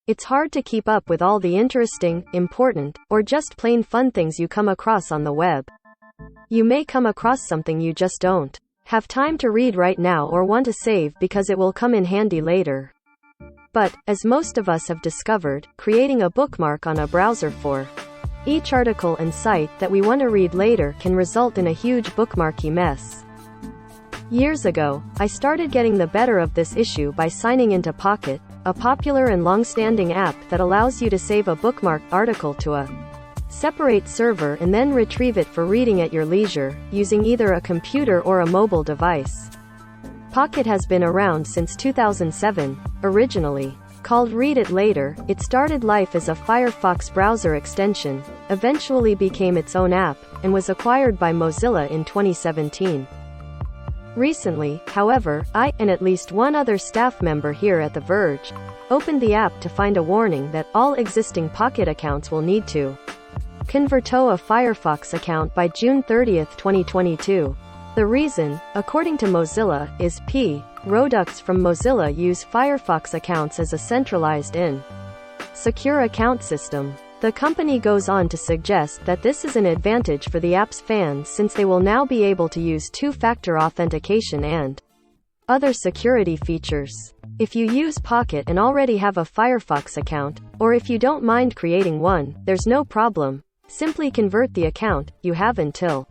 It's hard to keep up with all the interesting, important, or just plain fun things you come across on the web. You may come across something you just don't have time to read right now or want to save because it will come in handy later. But, as most of us have discovered, creating a bookmark on a browser for each article and site that we want to read later can result in a huge bookmarky mess. Years ago, I started getting the better of this issue by signing into Pocket, a popular and long-standing app that allows you to save a bookmarked article to a separate server and then retrieve it for reading at your leisure, using either a computer or a mobile device. Pocket has been around since 2007. Originally called Read It Later, it started life as a Firefox browser extension, eventually became its own app, and was acquired by Mozilla in 2017. Recently, however, I, and at least one other staff member here at The Verge, opened the app to find a warning that all existing Pocket accounts will need to convert to a Firefox account by June 30, 2022. The reason, according to Mozilla, is products from Mozilla use Firefox accounts as a centralized and secure account system. The company goes on to suggest that this is an advantage for the app's fans since they will now be able to use two-factor authentication and other security features. If you use Pocket and already have a Firefox account, or if you don't mind creating one, there's no problem. Simply convert the account you have until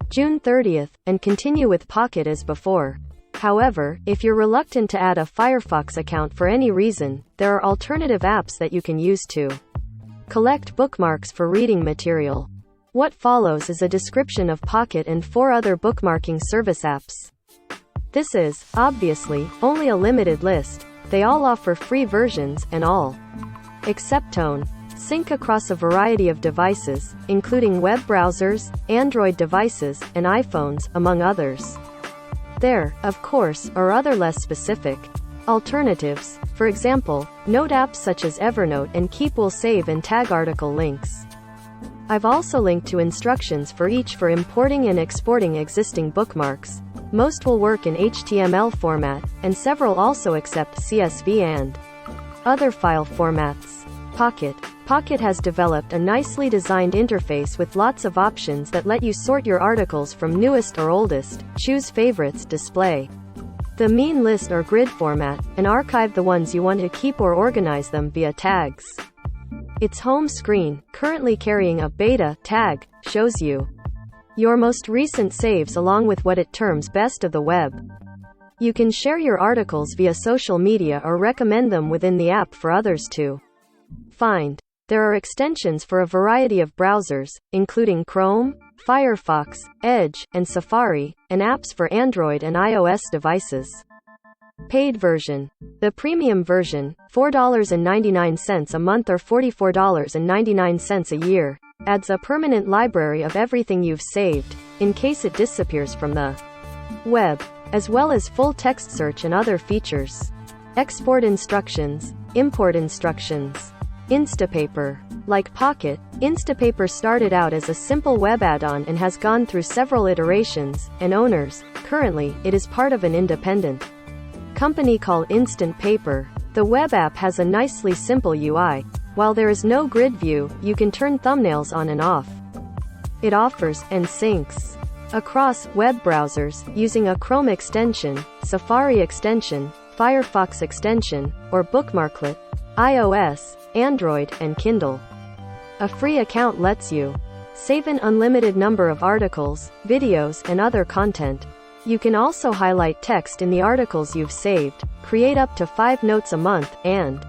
June 30th, and continue with Pocket as before. However, if you're reluctant to add a Firefox account for any reason, there are alternative apps that you can use to collect bookmarks for reading material. What follows is a description of Pocket and 4 other bookmarking service apps. This is, obviously, only a limited list. They all offer free versions, and all, except Tone, sync across a variety of devices, including web browsers, Android devices, and iPhones, among others. There, of course, are other less specific alternatives. For example, note apps such as Evernote and Keep will save and tag article links. I've also linked to instructions for each for importing and exporting existing bookmarks. Most will work in HTML format, and several also accept CSV and other file formats. Pocket has developed a nicely designed interface with lots of options that let you sort your articles from newest or oldest, choose favorites, display the mean list or grid format, and archive the ones you want to keep or organize them via tags. Its home screen, currently carrying a beta tag, shows you your most recent saves along with what it terms best of the web. You can share your articles via social media or recommend them within the app for others to find. There are extensions for a variety of browsers, including Chrome, Firefox, Edge, and Safari, and apps for Android and iOS devices. Paid version. The premium version, $4.99 a month or $44.99 a year, adds a permanent library of everything you've saved, in case it disappears from the web, as well as full text search and other features. Export instructions, import instructions. Instapaper. Like Pocket, Instapaper started out as a simple web add-on and has gone through several iterations and owners. Currently, it is part of an independent company called Instant Paper. The web app has a nicely simple UI. While there is no grid view, you can turn thumbnails on and off. It offers and syncs across web browsers using a Chrome extension, Safari extension, Firefox extension, or Bookmarklet, iOS, Android, and Kindle. A free account lets you save an unlimited number of articles, videos, and other content. You can also highlight text in the articles you've saved, create up to 5 notes a month, and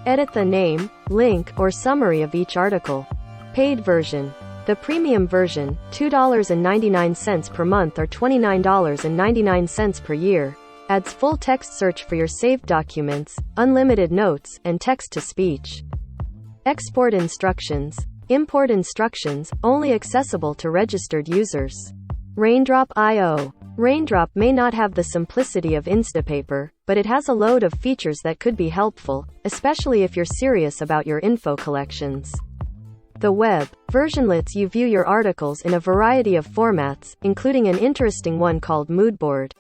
edit the name, link, or summary of each article. Paid version. The premium version, $2.99 per month or $29.99 per year, adds full text search for your saved documents, unlimited notes, and text-to-speech. Export instructions. Import instructions, only accessible to registered users. Raindrop IO. Raindrop may not have the simplicity of Instapaper, but it has a load of features that could be helpful, especially if you're serious about your info collections. The web version lets you view your articles in a variety of formats, including an interesting one called Moodboard.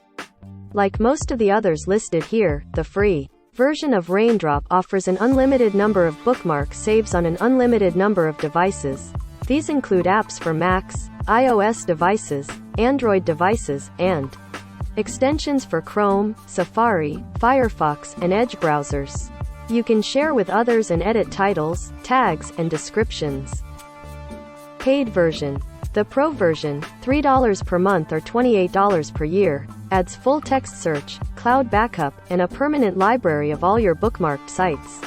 Like most of the others listed here, the free version of Raindrop offers an unlimited number of bookmark saves on an unlimited number of devices. These include apps for Macs, iOS devices, Android devices, and extensions for Chrome, Safari, Firefox, and Edge browsers. You can share with others and edit titles, tags, and descriptions. Paid version. The Pro version, $3 per month or $28 per year, adds full text search, cloud backup, and a permanent library of all your bookmarked sites.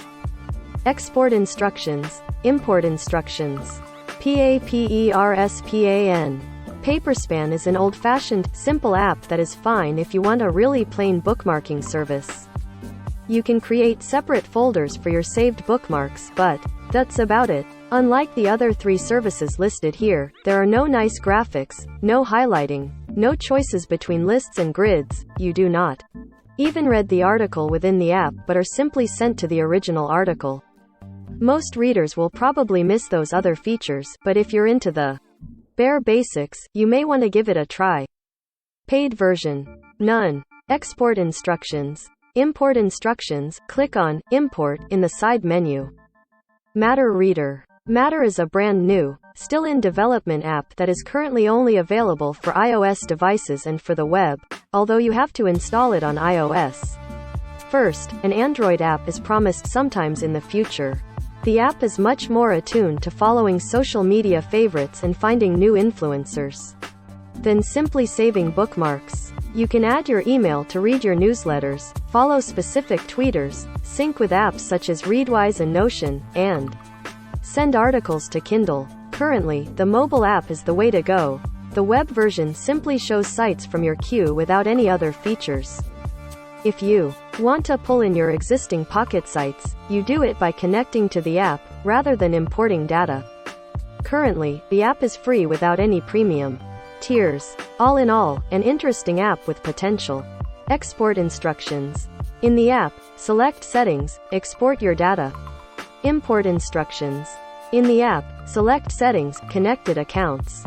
Export instructions. Import instructions. PAPERSPAN. Paperspan is an old-fashioned, simple app that is fine if you want a really plain bookmarking service. You can create separate folders for your saved bookmarks, but that's about it. Unlike the other 3 services listed here, there are no nice graphics, no highlighting, no choices between lists and grids. You do not even read the article within the app but are simply sent to the original article. Most readers will probably miss those other features, but if you're into the bare basics, you may want to give it a try. Paid version. None. Export instructions. Import instructions. Click on Import in the side menu. Matter Reader. Matter is a brand new, still in development app that is currently only available for iOS devices and for the web, although you have to install it on iOS. First, an Android app is promised sometimes in the future. The app is much more attuned to following social media favorites and finding new influencers than simply saving bookmarks. You can add your email to read your newsletters, follow specific tweeters, sync with apps such as Readwise and Notion, and send articles to Kindle. Currently, the mobile app is the way to go. The web version simply shows sites from your queue without any other features. If you want to pull in your existing Pocket sites, you do it by connecting to the app, rather than importing data. Currently, the app is free without any premium tiers. All in all, an interesting app with potential. Export instructions. In the app, select Settings, export your data. Import instructions. In the app, select Settings, connected accounts.